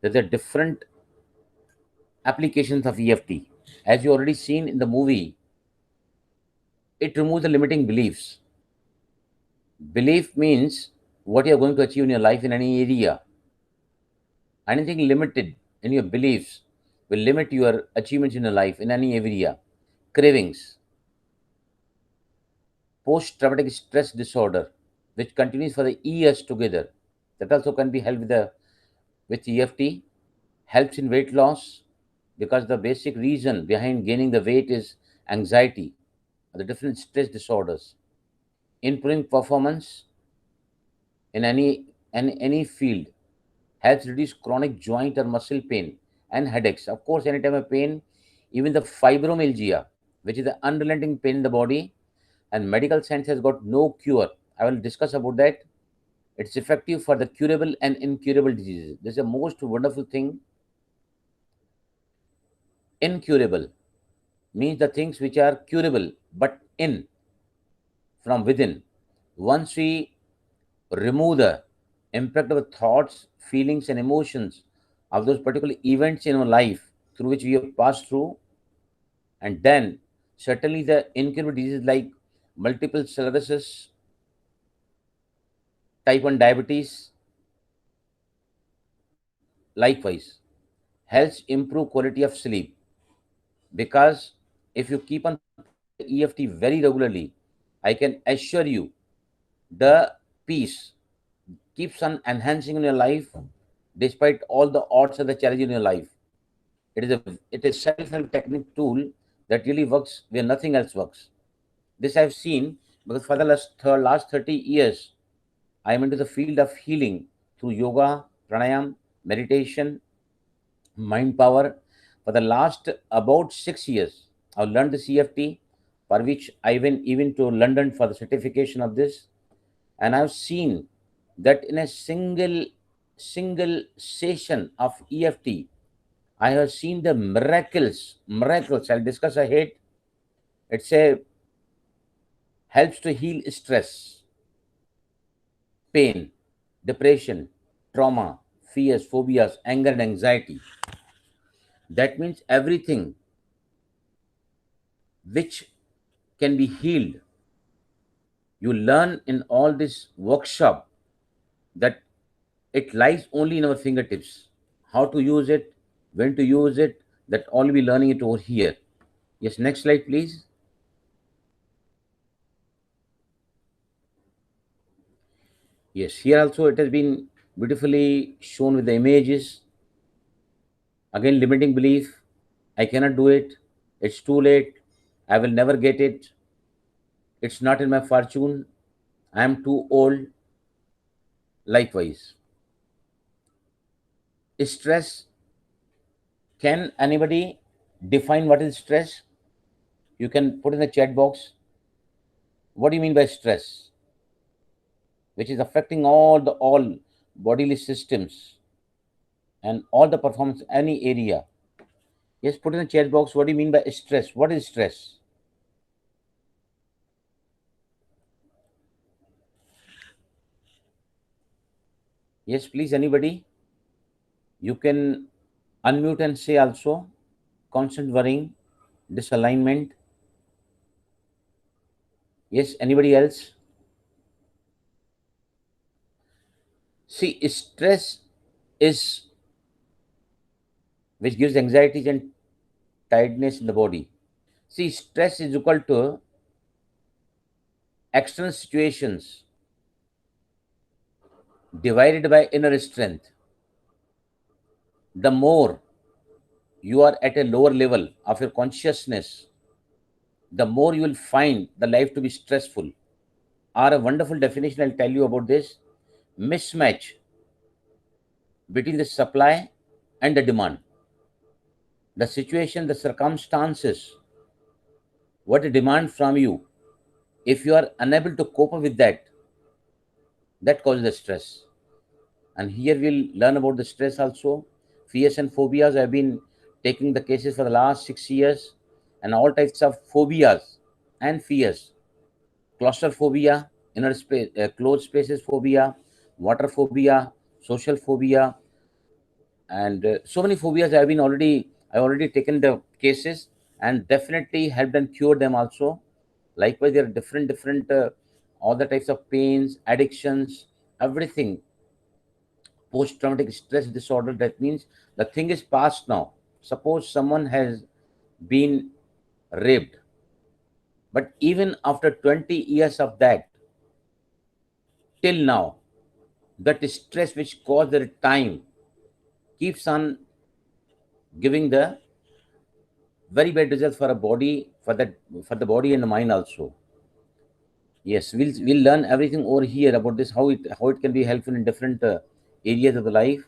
There's a different applications of EFT. As you already seen in the movie, it removes the limiting beliefs. Belief means what you're going to achieve in your life in any area. Anything limited in your beliefs will limit your achievements in your life in any area. Cravings, post traumatic stress disorder, which continues for the years together. That also can be helped with EFT. Helps in weight loss because the basic reason behind gaining the weight is anxiety, the different stress disorders. Improving performance in any field, helps reduce chronic joint or muscle pain and headaches. Of course, anytime of pain, even the fibromyalgia, which is the unrelenting pain in the body, and medical science has got no cure. I will discuss about that. It's effective for the curable and incurable diseases. This is the most wonderful thing. Incurable means the things which are curable, but in from within. Once we remove the impact of the thoughts, feelings, and emotions of those particular events in our life through which we have passed through, and then certainly the incurable diseases like multiple sclerosis, type 1 diabetes, likewise, helps improve quality of sleep. Because if you keep on practicing the EFT very regularly, I can assure you the peace keeps on enhancing in your life despite all the odds and the challenges in your life. It is self-help technique tool that really works where nothing else works. This I've seen because for the last 30 years, I am into the field of healing through yoga, pranayam, meditation, mind power. For the last about 6 years, I've learned the CFT, for which I went even to London for the certification of this, and I've seen that in a single session of EFT, I have seen the miracles. I'll discuss ahead. It's a helps to heal stress, pain, depression, trauma, fears, phobias, anger, and anxiety. That means everything which can be healed. You learn in all this workshop that it lies only in our fingertips. How to use it, when to use it, that all we learning it over here. Yes, next slide, please. Yes, here also it has been beautifully shown with the images. Again, limiting belief. I cannot do it. It's too late. I will never get it. It's not in my fortune. I am too old. Likewise, stress. Can anybody define what is stress? You can put in the chat box. What do you mean by stress? Which is affecting all bodily systems and all the performance any area. Yes, put in the chat box. What do you mean by stress? What is stress? Yes, please, anybody. You can unmute and say also constant worrying, disalignment. Yes, anybody else? See, stress is which gives anxiety and tiredness in the body. See, stress is equal to external situations divided by inner strength. The more you are at a lower level of your consciousness, the more you will find the life to be stressful. Or a wonderful definition I'll tell you about this mismatch between the supply and the demand. The situation, the circumstances, what they demand from you, if you are unable to cope up with that, that causes the stress. And here we'll learn about the stress also. Fears and phobias. I've been taking the cases for the last 6 years, and all types of phobias and fears. Claustrophobia, inner space, closed spaces phobia, water phobia, social phobia, And so many phobias I already taken the cases and definitely helped and cured them also. Likewise, there are different all the types of pains, addictions, everything. Post traumatic stress disorder, that means the thing is past now. Suppose someone has been raped, but even after 20 years of that, till now, that stress which caused the time keeps on giving the very bad results for a body, for the body and the mind also. Yes, we'll learn everything over here about this, how it can be helpful in different areas of the life.